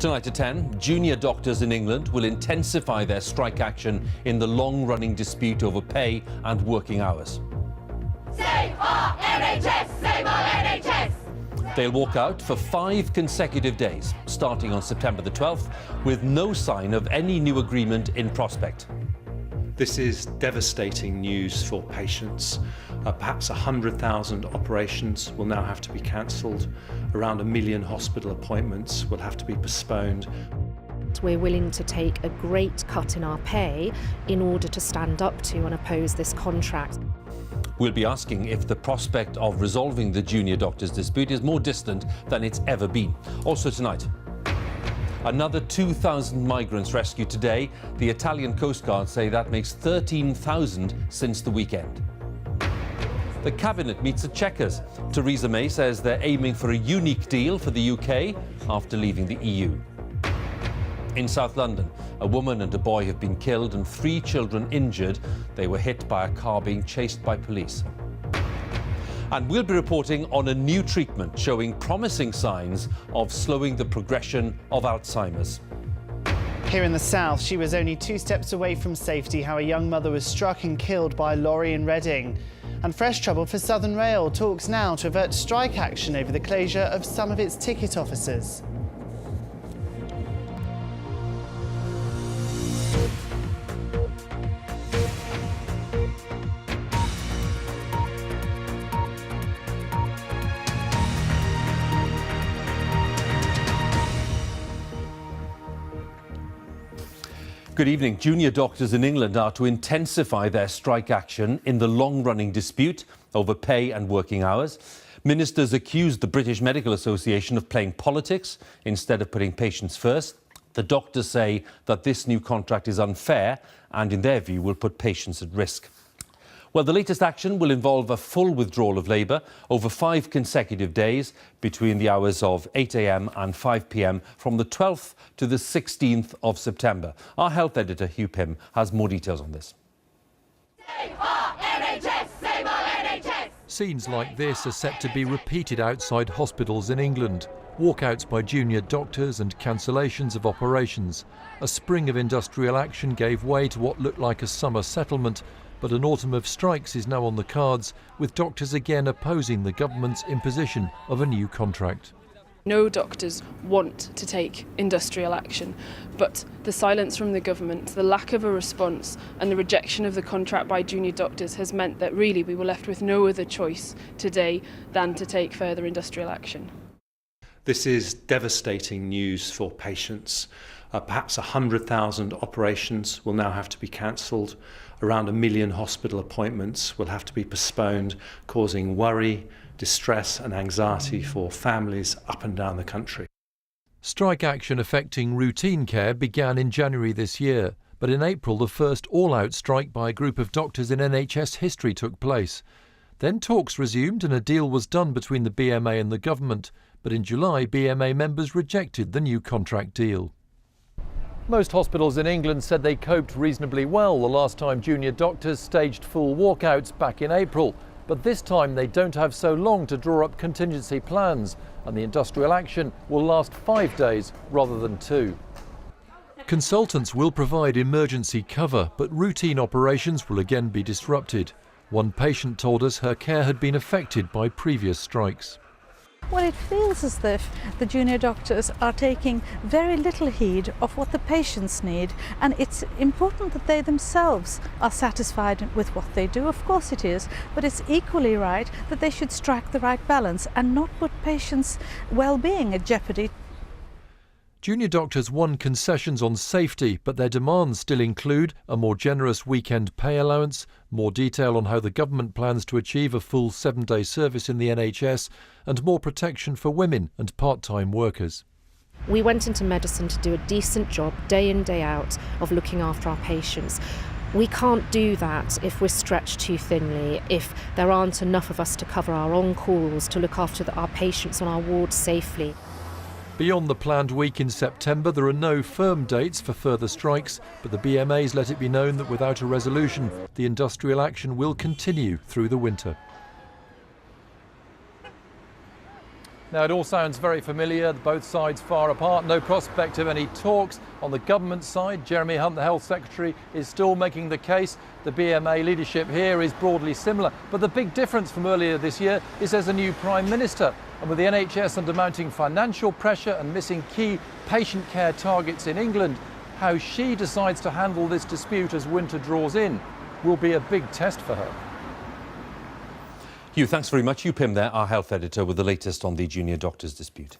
Tonight at 10, junior doctors in England will intensify their strike action in the long-running dispute over pay and working hours. Save our NHS! Save our NHS! They'll walk out for 5 consecutive days, starting on September the 12th, with no sign of any new agreement in prospect. This is devastating news for patients. Perhaps 100,000 operations will now have to be cancelled. Around 1 million hospital appointments will have to be postponed. We're willing to take a great cut in our pay in order to stand up to and oppose this contract. We'll be asking if the prospect of resolving the junior doctors' dispute is more distant than it's ever been. Also tonight, another 2,000 migrants rescued today. The Italian Coast Guard say that makes 13,000 since the weekend. The Cabinet meets at Chequers. Theresa May says they're aiming for a unique deal for the UK after leaving the EU. In South London, a woman and a boy have been killed and 3 children injured. They were hit by a car being chased by police. And we'll be reporting on a new treatment showing promising signs of slowing the progression of Alzheimer's. Here in the south, she was only 2 steps away from safety, how a young mother was struck and killed by a lorry in Reading. And fresh trouble for Southern Rail talks now to avert strike action over the closure of some of its ticket offices. Good evening. Junior doctors in England are to intensify their strike action in the long-running dispute over pay and working hours. Ministers accused the British Medical Association of playing politics instead of putting patients first. The doctors say that this new contract is unfair and, in their view, will put patients at risk. Well, the latest action will involve a full withdrawal of labour over 5 consecutive days between the hours of 8 a.m. and 5 p.m. from the 12th to the 16th of September. Our health editor, Hugh Pym, has more details on this. Save our NHS! Save our NHS! Scenes like this are set to be repeated outside hospitals in England. Walkouts by junior doctors and cancellations of operations. A spring of industrial action gave way to what looked like a summer settlement, but an autumn of strikes is now on the cards, with doctors again opposing the government's imposition of a new contract. No doctors want to take industrial action, but the silence from the government, the lack of a response and the rejection of the contract by junior doctors has meant that really we were left with no other choice today than to take further industrial action. This is devastating news for patients. Perhaps 100,000 operations will now have to be cancelled. Around 1 million hospital appointments will have to be postponed, causing worry, distress and anxiety for families up and down the country. Strike action affecting routine care began in January this year, but in April the first all-out strike by a group of doctors in NHS history took place. Then talks resumed and a deal was done between the BMA and the government, but in July BMA members rejected the new contract deal. Most hospitals in England said they coped reasonably well the last time junior doctors staged full walkouts back in April. But this time they don't have so long to draw up contingency plans, and the industrial action will last 5 days rather than 2. Consultants will provide emergency cover, but routine operations will again be disrupted. One patient told us her care had been affected by previous strikes. Well, it feels as if the junior doctors are taking very little heed of what the patients need, and it's important that they themselves are satisfied with what they do. Of course it is, but it's equally right that they should strike the right balance and not put patients' well-being at jeopardy. Junior doctors won concessions on safety, but their demands still include a more generous weekend pay allowance, more detail on how the government plans to achieve a full 7-day service in the NHS, and more protection for women and part-time workers. We went into medicine to do a decent job, day in, day out, of looking after our patients. We can't do that if we're stretched too thinly, if there aren't enough of us to cover our on-calls, to look after our patients on our wards safely. Beyond the planned week in September, there are no firm dates for further strikes, but the BMA's let it be known that without a resolution, the industrial action will continue through the winter. Now, it all sounds very familiar, both sides far apart, no prospect of any talks. On the government side, Jeremy Hunt, the Health Secretary, is still making the case. The BMA leadership here is broadly similar. But the big difference from earlier this year is there's a new Prime Minister. And with the NHS under mounting financial pressure and missing key patient care targets in England, how she decides to handle this dispute as winter draws in will be a big test for her. Hugh, thanks very much. Hugh Pym there, our health editor, with the latest on the junior doctors dispute.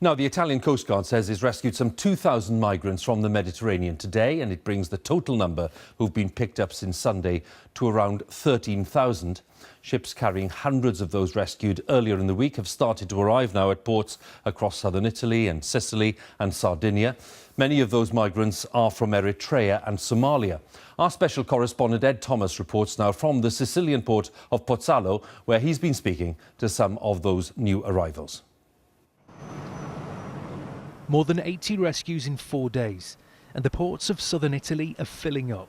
Now, the Italian Coast Guard says it's rescued some 2,000 migrants from the Mediterranean today, and it brings the total number who've been picked up since Sunday to around 13,000. Ships carrying hundreds of those rescued earlier in the week have started to arrive now at ports across southern Italy and Sicily and Sardinia. Many of those migrants are from Eritrea and Somalia. Our special correspondent Ed Thomas reports now from the Sicilian port of Pozzallo, where he's been speaking to some of those new arrivals. More than 80 rescues in 4 days, and the ports of southern Italy are filling up.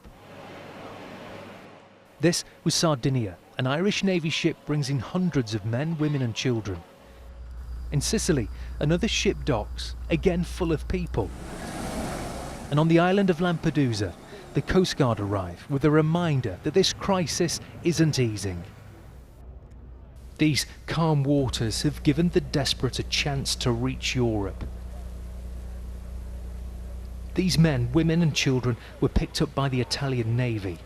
This was Sardinia. An Irish Navy ship brings in hundreds of men, women and children. In Sicily, another ship docks, again full of people. And on the island of Lampedusa, the Coast Guard arrive with a reminder that this crisis isn't easing. These calm waters have given the desperate a chance to reach Europe. These men, women and children were picked up by the Italian Navy.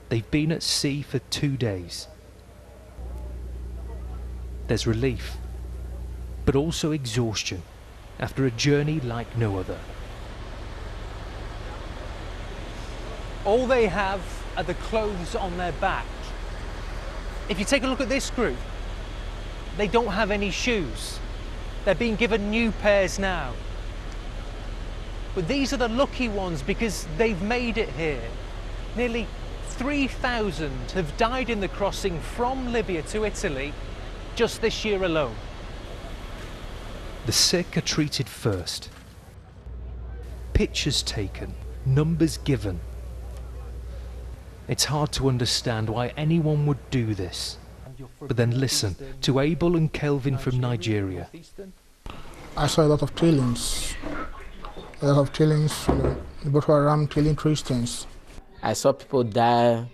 They've been at sea for 2 days. There's relief, but also exhaustion after a journey like no other. All they have are the clothes on their back. If you take a look at this group, they don't have any shoes. They're being given new pairs now. But these are the lucky ones because they've made it here. Nearly 3,000 have died in the crossing from Libya to Italy just this year alone. The sick are treated first. Pictures taken, numbers given. It's hard to understand why anyone would do this. But then listen to Abel and Kelvin from Nigeria. I saw a lot of killings. A lot of killings, Boko Haram killing Christians. I saw people die,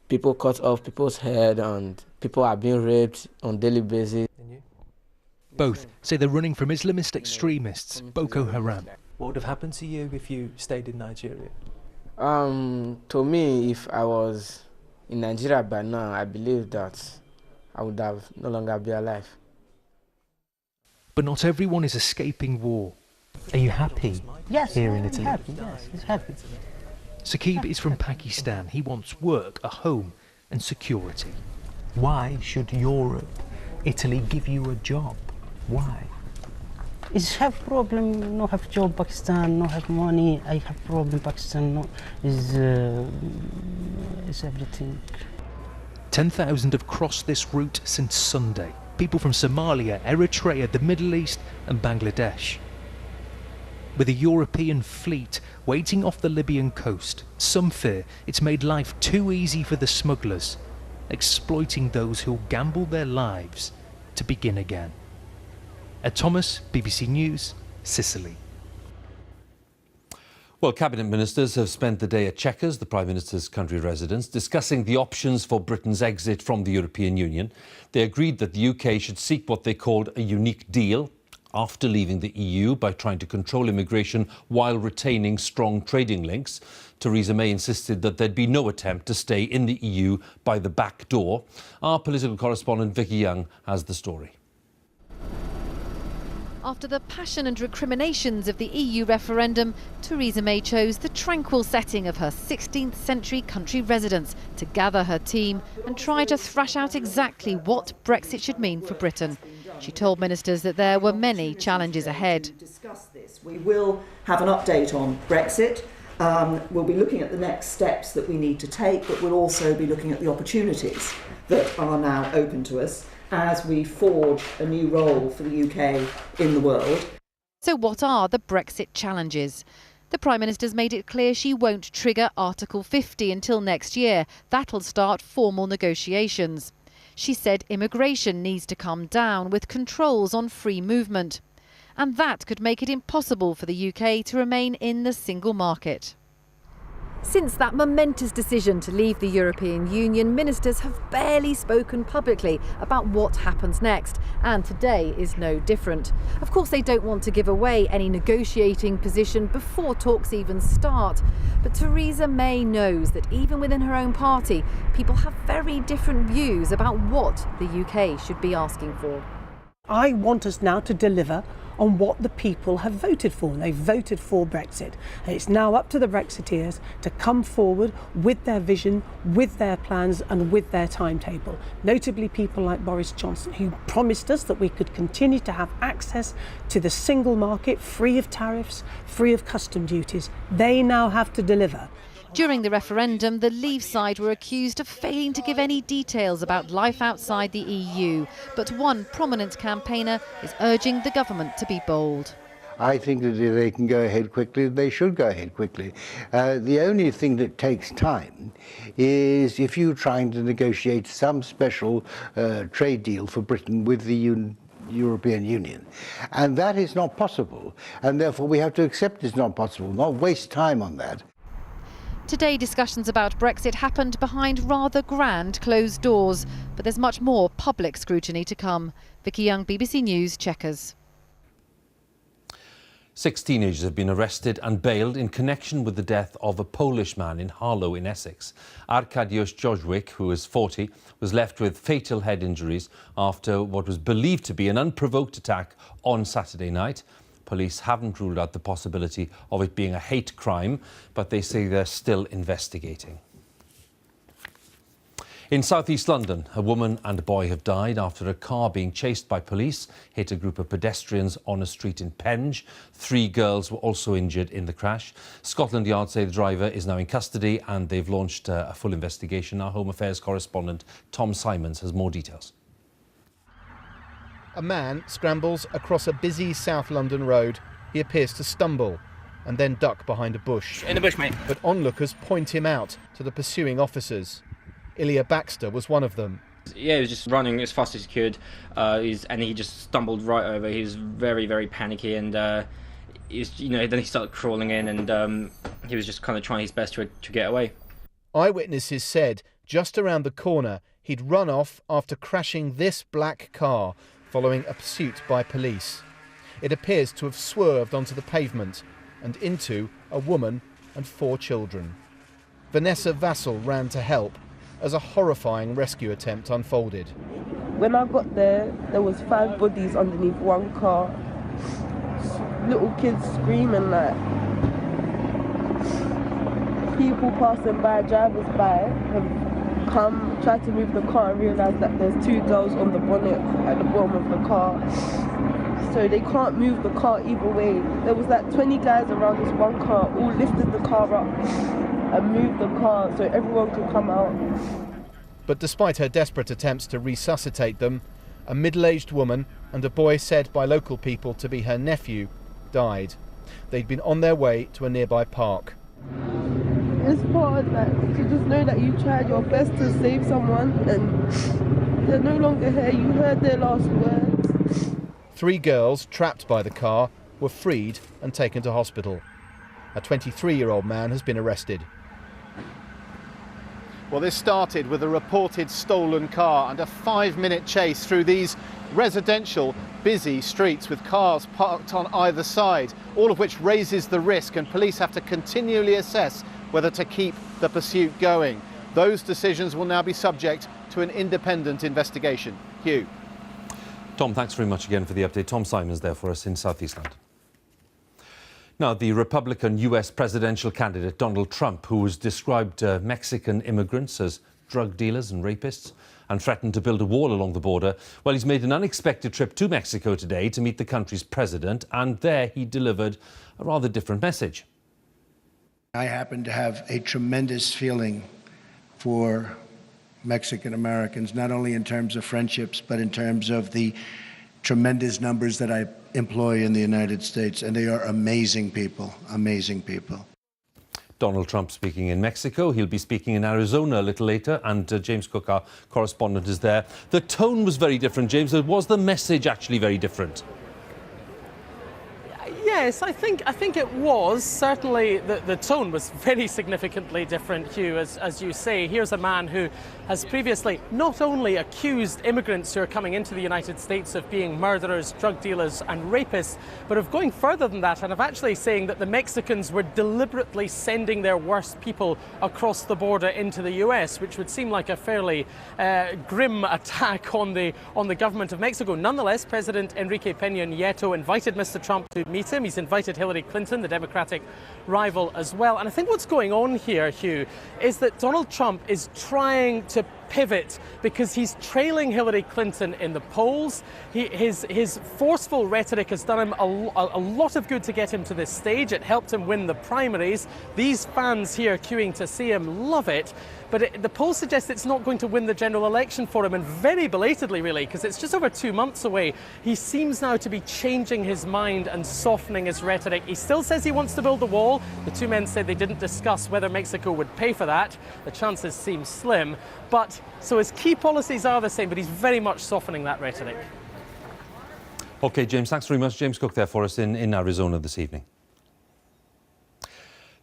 people cut off people's head, and people are being raped on a daily basis. Both say they're running from Islamist extremists, Boko Haram. What would have happened to you if you stayed in Nigeria? To me, if I was in Nigeria by now, I believe that I would have no longer be alive. But not everyone is escaping war. Are you happy here in Italy? Yes, he's happy. Saqib is from Pakistan. He wants work, a home and security. Why should Europe, Italy give you a job? Why? Is have problem, no have job Pakistan, no have money, I have problem Pakistan, no is everything. 10,000 have crossed this route since Sunday. People from Somalia, Eritrea, the Middle East and Bangladesh. With a European fleet waiting off the Libyan coast, some fear it's made life too easy for the smugglers, exploiting those who'll gamble their lives to begin again. Ed Thomas, BBC News, Sicily. Well, Cabinet Ministers have spent the day at Chequers, the Prime Minister's country residence, discussing the options for Britain's exit from the European Union. They agreed that the UK should seek what they called a unique deal after leaving the EU by trying to control immigration while retaining strong trading links. Theresa May insisted that there'd be no attempt to stay in the EU by the back door. Our political correspondent Vicky Young has the story. After the passion and recriminations of the EU referendum, Theresa May chose the tranquil setting of her 16th century country residence to gather her team and try to thrash out exactly what Brexit should mean for Britain. She told ministers that there were many challenges ahead. We will have an update on Brexit. We'll be looking at the next steps that we need to take, but we'll also be looking at the opportunities that are now open to us as we forge a new role for the UK in the world. So what are the Brexit challenges? The Prime Minister's made it clear she won't trigger Article 50 until next year. That'll start formal negotiations. She said immigration needs to come down with controls on free movement. And that could make it impossible for the UK to remain in the single market. Since that momentous decision to leave the European Union, ministers have barely spoken publicly about what happens next, and today is no different. Of course, they don't want to give away any negotiating position before talks even start, but Theresa May knows that even within her own party, people have very different views about what the UK should be asking for. I want us now to deliver on what the people have voted for. They voted for Brexit. And it's now up to the Brexiteers to come forward with their vision, with their plans and with their timetable. Notably people like Boris Johnson, who promised us that we could continue to have access to the single market, free of tariffs, free of custom duties. They now have to deliver. During the referendum, the Leave side were accused of failing to give any details about life outside the EU. But one prominent campaigner is urging the government to be bold. I think that if they can go ahead quickly, they should go ahead quickly. The only thing that takes time is if you're trying to negotiate some special trade deal for Britain with the European Union. And that is not possible. And therefore we have to accept it's not possible, not waste time on that. Today, discussions about Brexit happened behind rather grand closed doors, but there's much more public scrutiny to come. Vicky Young, BBC News, Chequers. 6 teenagers have been arrested and bailed in connection with the death of a Polish man in Harlow in Essex. Arkadiusz Jozwiak, who is 40, was left with fatal head injuries after what was believed to be an unprovoked attack on Saturday night. Police haven't ruled out the possibility of it being a hate crime, but they say they're still investigating. In southeast London, a woman and a boy have died after a car being chased by police hit a group of pedestrians on a street in Penge. 3 girls were also injured in the crash. Scotland Yard say the driver is now in custody and they've launched a full investigation. Our Home Affairs correspondent Tom Simons has more details. A man scrambles across a busy South London road. He appears to stumble and then duck behind a bush. In the bush, mate. But onlookers point him out to the pursuing officers. Ilya Baxter was one of them. Yeah, he was just running as fast as he could, and he just stumbled right over. He was very, very panicky, and then he started crawling in, and he was just kind of trying his best to get away. Eyewitnesses said just around the corner he'd run off after crashing this black car following a pursuit by police. It appears to have swerved onto the pavement and into a woman and 4 children. Vanessa Vassell ran to help as a horrifying rescue attempt unfolded. When I got there, there was 5 bodies underneath one car. Little kids screaming like. People passing by, drivers by, have come, tried to move the car and realised that there's 2 girls on the bonnet at the bottom of the car. So they can't move the car either way. There was like 20 guys around this one car, all lifted the car up and moved the car so everyone could come out. But despite her desperate attempts to resuscitate them, a middle-aged woman and a boy said by local people to be her nephew died. They'd been on their way to a nearby park. It's hard to just know that you tried your best to save someone and they're no longer here. You heard their last words. 3 girls trapped by the car were freed and taken to hospital. A 23-year-old man has been arrested. Well, this started with a reported stolen car and a 5-minute chase through these residential, busy streets with cars parked on either side, all of which raises the risk, and police have to continually assess whether to keep the pursuit going. Those decisions will now be subject to an independent investigation. Hugh. Tom, thanks very much again for the update. Tom Simons there for us in southeast London. Now, the Republican US presidential candidate Donald Trump, who has described Mexican immigrants as drug dealers and rapists and threatened to build a wall along the border, well, he's made an unexpected trip to Mexico today to meet the country's president, and there he delivered a rather different message. I happen to have a tremendous feeling for Mexican Americans, not only in terms of friendships, but in terms of the tremendous numbers that I employ in the United States, and they are amazing people, amazing people. Donald Trump speaking in Mexico. He'll be speaking in Arizona a little later, and James Cook, our correspondent, is there. The tone was very different, James. Was the message actually very different? Yes, I think it was. Certainly the tone was very significantly different, Hugh, as you say. Here's a man who has previously not only accused immigrants who are coming into the United States of being murderers, drug dealers and rapists, but of going further than that and of actually saying that the Mexicans were deliberately sending their worst people across the border into the US, which would seem like a fairly grim attack on the government of Mexico. Nonetheless, President Enrique Penge Nieto invited Mr. Trump to meet him. He's invited Hillary Clinton, the Democratic rival, as well. And I think what's going on here, Hugh, is that Donald Trump is trying to pivot because he's trailing Hillary Clinton in the polls. His forceful rhetoric has done him a lot of good to get him to this stage. It helped him win the primaries. These fans here queuing to see him love it. But the polls suggest it's not going to win the general election for him, and very belatedly, really, because it's just over 2 months away. He seems now to be changing his mind and softening his rhetoric. He still says he wants to build a wall. The two men said they didn't discuss whether Mexico would pay for that. The chances seem slim. But so his key policies are the same, but he's very much softening that rhetoric. OK, James, thanks very much. James Cook there for us in Arizona this evening.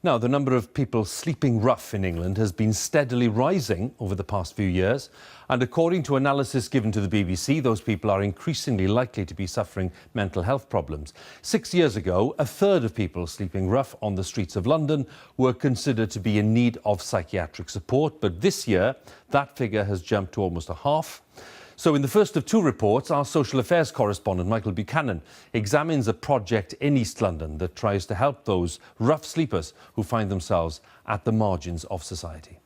Now, the number of people sleeping rough in England has been steadily rising over the past few years. And according to analysis given to the BBC, those people are increasingly likely to be suffering mental health problems. 6 years ago, a third of people sleeping rough on the streets of London were considered to be in need of psychiatric support. But this year, that figure has jumped to almost a half. So in the first of two reports, our social affairs correspondent, Michael Buchanan, examines a project in East London that tries to help those rough sleepers who find themselves at the margins of society.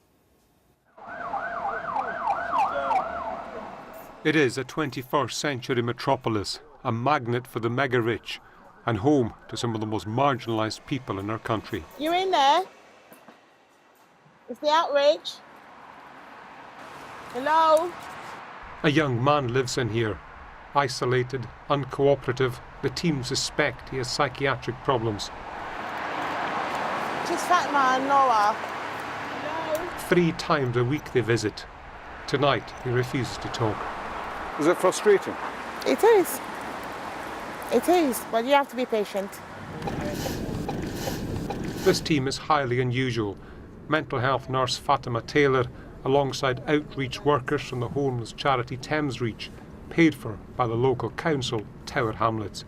It is a 21st century metropolis, a magnet for the mega-rich and home to some of the most marginalised people in our country. You in there? Is the outrage? Hello? A young man lives in here, isolated, uncooperative. The team suspect he has psychiatric problems. She's Fatma and Noah. Hello? 3 times a week they visit. Tonight he refuses to talk. Is it frustrating? It is. It is, but you have to be patient. This team is highly unusual. Mental health nurse Fatima Taylor, alongside outreach workers from the homeless charity Thames Reach, paid for by the local council, Tower Hamlets.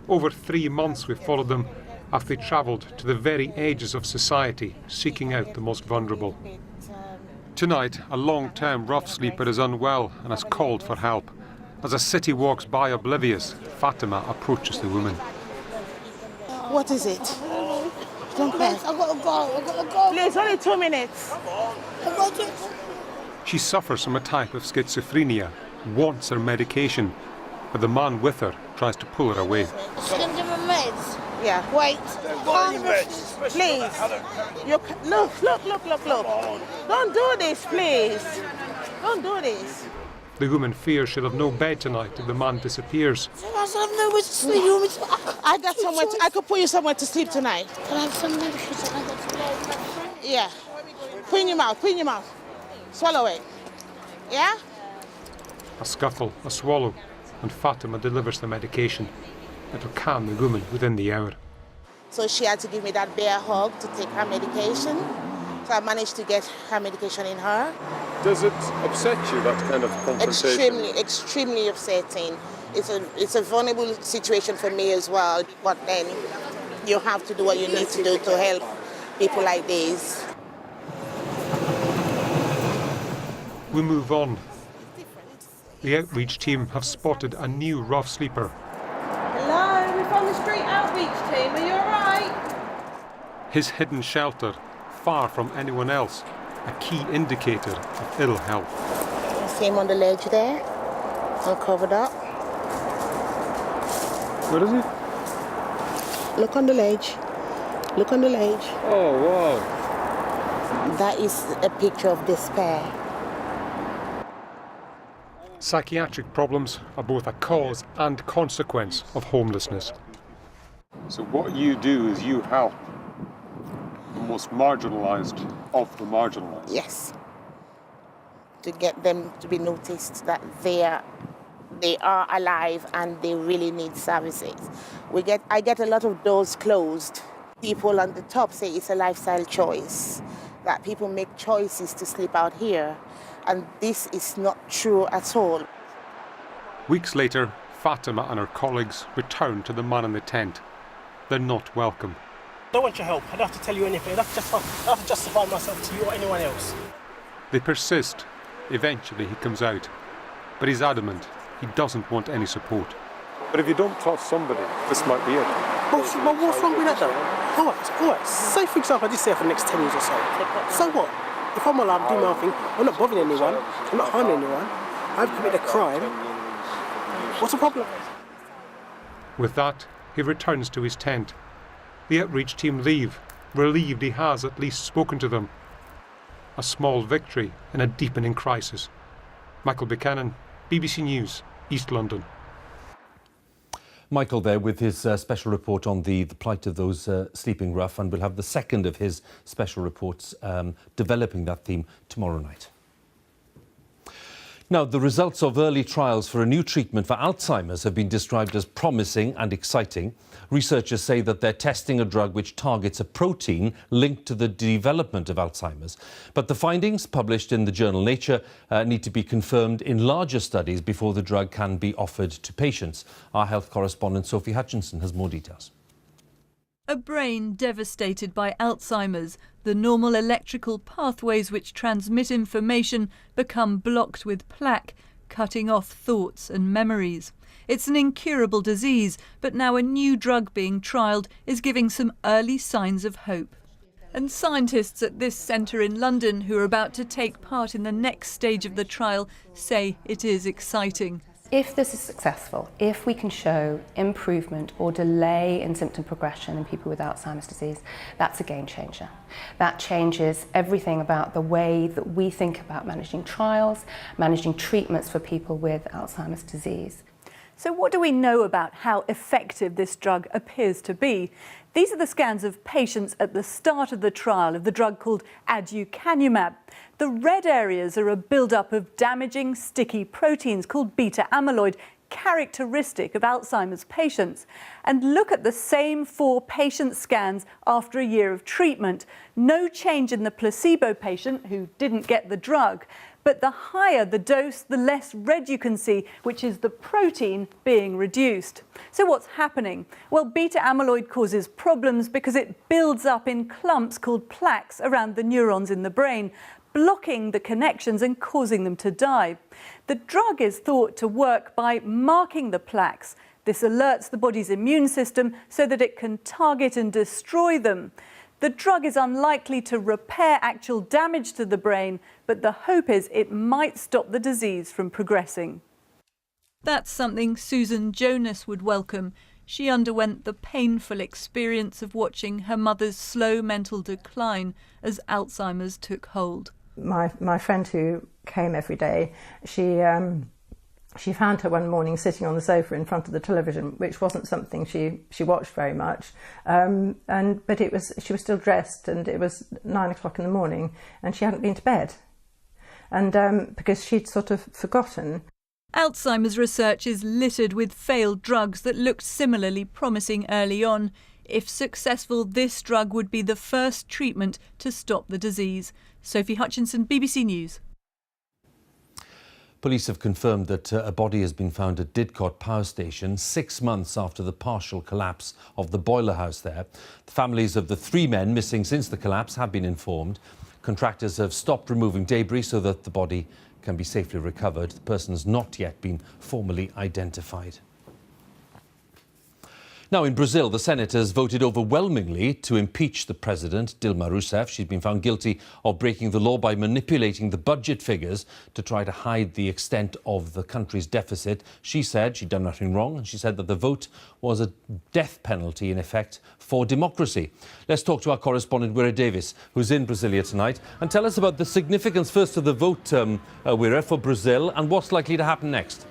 Over 3 months we followed them after they travelled to the very edges of society, seeking out the most vulnerable. Tonight, a long-term rough sleeper is unwell and has called for help. As a city walks by oblivious, Fatima approaches the woman. What is it? Don't cry. I gotta go. Please, only 2 minutes. She suffers from a type of schizophrenia, wants her medication, but the man with her tries to pull her away. She's gonna give her meds. Yeah. Wait. Please. Look. Don't do this, please. Don't do this. The woman fears she'll have no bed tonight if the man disappears. I have nowhere to sleep. I got somewhere. I could put you somewhere to sleep tonight. Can I have some medication? Yeah. Put in your mouth. Swallow it. Yeah? A scuffle, a swallow, and Fatima delivers the medication. It'll calm the woman within the hour. So she had to give me that bear hug to take her medication. So I managed to get her medication in her. Does it upset you, that kind of confrontation? Extremely upsetting. It's a vulnerable situation for me as well. But then you have to do what you need to do to help people like these. We move on. The outreach team have spotted a new rough sleeper. Hello, we're from the street outreach team. Are you all right? His hidden shelter, far from anyone else, a key indicator of ill health. You see him on the ledge there, all covered up. Where is he? Look on the ledge. Oh, wow. That is a picture of despair. Psychiatric problems are both a cause and consequence of homelessness. So what you do is you help most marginalised of the marginalised. Yes. To get them to be noticed that they are alive and they really need services. I get a lot of doors closed. People on the top say it's a lifestyle choice, that people make choices to sleep out here, and this is not true at all. Weeks later, Fatima and her colleagues return to the man in the tent. They're not welcome. I don't want your help. I don't have to tell you anything. I have to justify myself to you or anyone else. They persist. Eventually he comes out. But he's adamant he doesn't want any support. But if you don't trust somebody, this might be it. Well, what's wrong with that though? All right. Say for example, I just say for the next 10 years or so. So what? If I'm alive, doing my own thing, I'm not bothering anyone, I'm not harming anyone, I've committed a crime. What's the problem? With that, he returns to his tent. The outreach team leave, relieved he has at least spoken to them. A small victory in a deepening crisis. Michael Buchanan, BBC News, East London. Michael there with his special report on the plight of those sleeping rough, and we'll have the second of his special reports developing that theme tomorrow night. Now, the results of early trials for a new treatment for Alzheimer's have been described as promising and exciting. Researchers say that they're testing a drug which targets a protein linked to the development of Alzheimer's. But the findings, published in the journal Nature, need to be confirmed in larger studies before the drug can be offered to patients. Our health correspondent Sophie Hutchinson has more details. A brain devastated by Alzheimer's. The normal electrical pathways which transmit information become blocked with plaque, cutting off thoughts and memories. It's an incurable disease, but now a new drug being trialled is giving some early signs of hope. And scientists at this centre in London, who are about to take part in the next stage of the trial, say it is exciting. If this is successful, if we can show improvement or delay in symptom progression in people with Alzheimer's disease, that's a game changer. That changes everything about the way that we think about managing trials, managing treatments for people with Alzheimer's disease. So what do we know about how effective this drug appears to be? These are the scans of patients at the start of the trial of the drug called aducanumab. The red areas are a build-up of damaging, sticky proteins called beta-amyloid, characteristic of Alzheimer's patients. And look at the same 4 patient scans after a year of treatment. No change in the placebo patient who didn't get the drug. But the higher the dose, the less red you can see, which is the protein being reduced. So what's happening? Well, beta-amyloid causes problems because it builds up in clumps called plaques around the neurons in the brain, blocking the connections and causing them to die. The drug is thought to work by marking the plaques. This alerts the body's immune system so that it can target and destroy them. The drug is unlikely to repair actual damage to the brain, but the hope is it might stop the disease from progressing. That's something Susan Jonas would welcome. She underwent the painful experience of watching her mother's slow mental decline as Alzheimer's took hold. My friend who came every day, she found her one morning sitting on the sofa in front of the television, which wasn't something she watched very much. But she was still dressed, and it was 9 o'clock in the morning, and she hadn't been to bed, and because she'd sort of forgotten. Alzheimer's research is littered with failed drugs that looked similarly promising early on. If successful, this drug would be the first treatment to stop the disease. Sophie Hutchinson, BBC News. Police have confirmed that a body has been found at Didcot power station 6 months after the partial collapse of the boiler house there. The families of the 3 men missing since the collapse have been informed. Contractors have stopped removing debris so that the body can be safely recovered. The person has not yet been formally identified. Now, in Brazil, the Senate has voted overwhelmingly to impeach the president, Dilma Rousseff. She's been found guilty of breaking the law by manipulating the budget figures to try to hide the extent of the country's deficit. She said she'd done nothing wrong, and she said that the vote was a death penalty, in effect, for democracy. Let's talk to our correspondent, Wira Davis, who's in Brasilia tonight, and tell us about the significance, first, of the vote, Wira, for Brazil, and what's likely to happen next.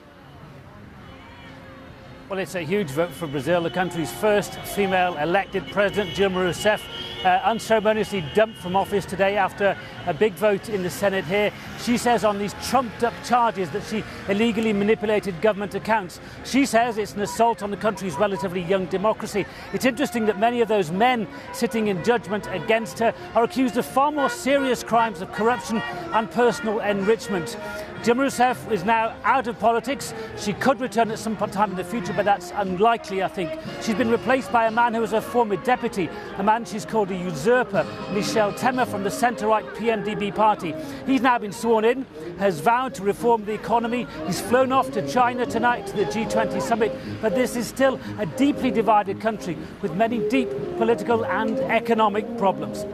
Well, it's a huge vote for Brazil, the country's first female elected president. Dilma Rousseff unceremoniously dumped from office today after a big vote in the Senate here. She says on these trumped-up charges that she illegally manipulated government accounts. She says it's an assault on the country's relatively young democracy. It's interesting that many of those men sitting in judgment against her are accused of far more serious crimes of corruption and personal enrichment. Dilma Rousseff is now out of politics. She could return at some time in the future, but that's unlikely, I think. She's been replaced by a man who was a former deputy, a man she's called a usurper, Michel Temer from the centre-right PMDB party. He's now been sworn in, has vowed to reform the economy. He's flown off to China tonight to the G20 summit, but this is still a deeply divided country with many deep political and economic problems.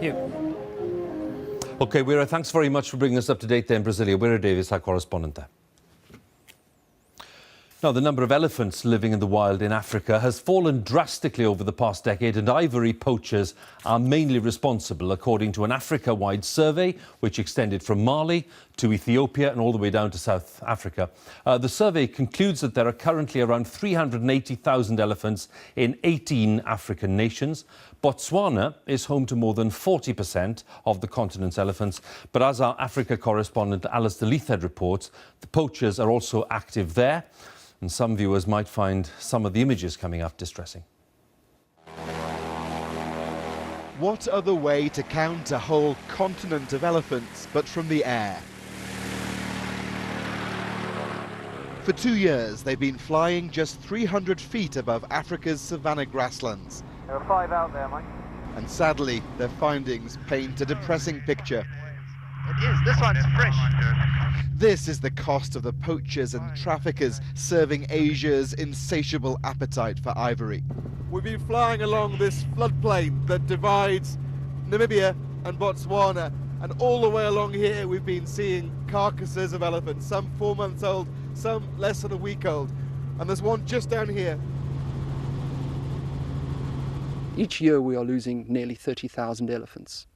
Hugh. OK, Wira, thanks very much for bringing us up to date there in Brasilia. Wira Davis, our correspondent there. Now, the number of elephants living in the wild in Africa has fallen drastically over the past decade, and ivory poachers are mainly responsible, according to an Africa-wide survey which extended from Mali to Ethiopia and all the way down to South Africa. The survey concludes that there are currently around 380,000 elephants in 18 African nations. Botswana is home to more than 40% of the continent's elephants, but as our Africa correspondent Alistair Leithhead reports, the poachers are also active there, and some viewers might find some of the images coming up distressing. What other way to count a whole continent of elephants but from the air? For 2 years, they've been flying just 300 feet above Africa's savanna grasslands. There are 5 out there, Mike. And sadly, their findings paint a depressing picture. It is. This one's fresh. This is the cost of the poachers and traffickers serving Asia's insatiable appetite for ivory. We've been flying along this floodplain that divides Namibia and Botswana, and all the way along here we've been seeing carcasses of elephants, some 4 months old, some less than a week old, and there's one just down here. Each year we are losing nearly 30,000 elephants.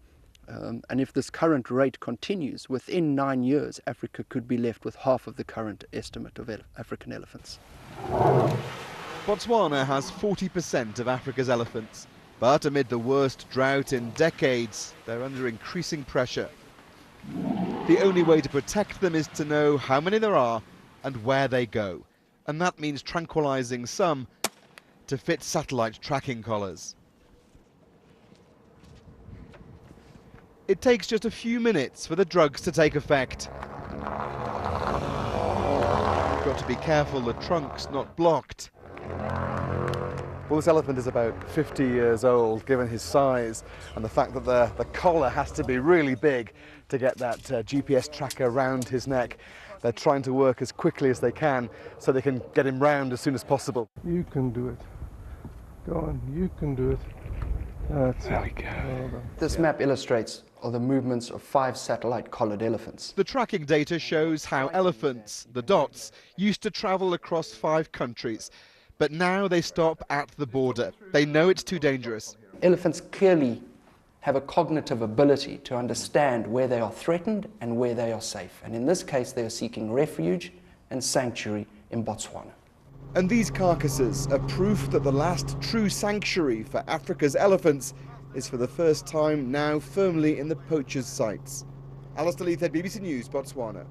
And if this current rate continues, within 9 years, Africa could be left with half of the current estimate of African elephants. Botswana has 40% of Africa's elephants, but amid the worst drought in decades, they're under increasing pressure. The only way to protect them is to know how many there are and where they go. And that means tranquilizing some to fit satellite tracking collars. It takes just a few minutes for the drugs to take effect. You've got to be careful the trunk's not blocked. Well, this elephant is about 50 years old, given his size, and the fact that the collar has to be really big to get that GPS tracker around his neck. They're trying to work as quickly as they can so they can get him round as soon as possible. You can do it. Go on, you can do it. That's there we go. This map illustrates the movements of 5 satellite-collared elephants. The tracking data shows how elephants, the dots, used to travel across 5 countries, but now they stop at the border. They know it's too dangerous. Elephants clearly have a cognitive ability to understand where they are threatened and where they are safe. And in this case, they are seeking refuge and sanctuary in Botswana. And these carcasses are proof that the last true sanctuary for Africa's elephants is for the first time now firmly in the poachers' sights. Alistair Leithhead, BBC News, Botswana.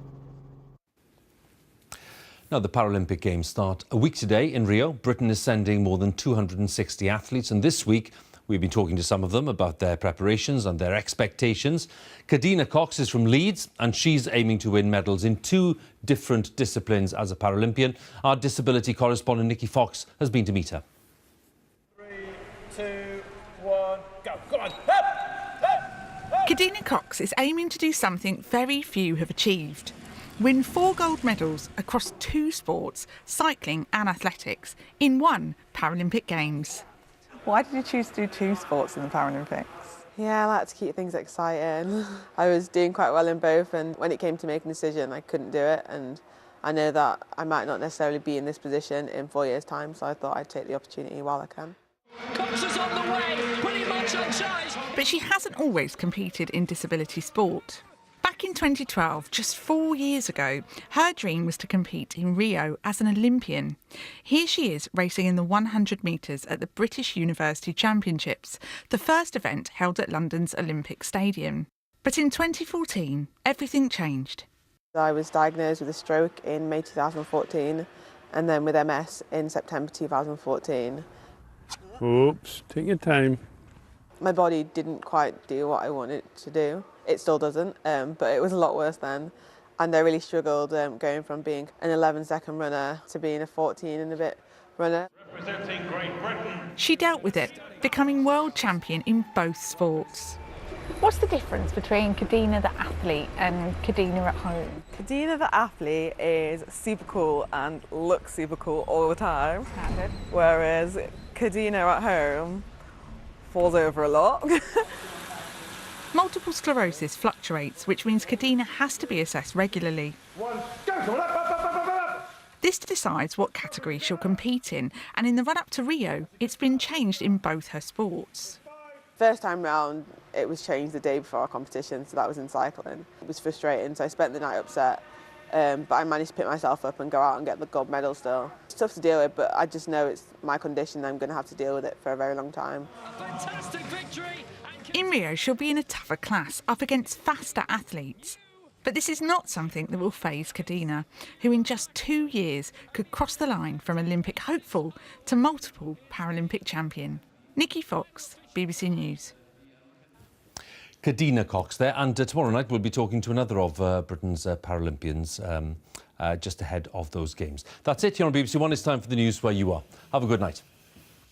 Now, the Paralympic Games start a week today in Rio. Britain is sending more than 260 athletes, and this week we've been talking to some of them about their preparations and their expectations. Kadina Cox is from Leeds, and she's aiming to win medals in 2 different disciplines as a Paralympian. Our disability correspondent Nikki Fox has been to meet her. 3, 2, 1, go. Come on. Kadina Cox is aiming to do something very few have achieved. Win 4 gold medals across 2 sports, cycling and athletics, in 1 Paralympic Games. Why did you choose to do 2 sports in the Paralympics? Yeah, I like to keep things exciting. I was doing quite well in both, and when it came to making a decision, I couldn't do it, and I know that I might not necessarily be in this position in 4 years' time, so I thought I'd take the opportunity while I can. Cox is on the way, pretty much on charge. But she hasn't always competed in disability sport. Back Back in 2012, just 4 years ago, her dream was to compete in Rio as an Olympian. Here she is racing in the 100 metres at the British University Championships, the first event held at London's Olympic Stadium. But in 2014, everything changed. I was diagnosed with a stroke in May 2014 and then with MS in September 2014. Oops, take your time. My body didn't quite do what I wanted it to do. It still doesn't, but it was a lot worse then. And I really struggled going from being an 11-second runner to being a 14 and a bit runner. Representing Great Britain. She dealt with it, becoming world champion in both sports. What's the difference between Kadina the athlete and Kadina at home? Kadina the athlete is super cool and looks super cool all the time. Standard. Whereas Kadina at home falls over a lot. Multiple sclerosis fluctuates, which means Kadina has to be assessed regularly. This decides what category she'll compete in, and in the run-up to Rio, it's been changed in both her sports. First time round, it was changed the day before our competition, so that was in cycling. It was frustrating, so I spent the night upset, but I managed to pick myself up and go out and get the gold medal still. It's tough to deal with, but I just know it's my condition, I'm going to have to deal with it for a very long time. Fantastic victory! In Rio, she'll be in a tougher class, up against faster athletes. But this is not something that will faze Kadina, who in just 2 years could cross the line from Olympic hopeful to multiple Paralympic champion. Nikki Fox, BBC News. Kadina Cox there, and tomorrow night we'll be talking to another of Britain's Paralympians just ahead of those games. That's it here on BBC One. It's time for the news where you are. Have a good night.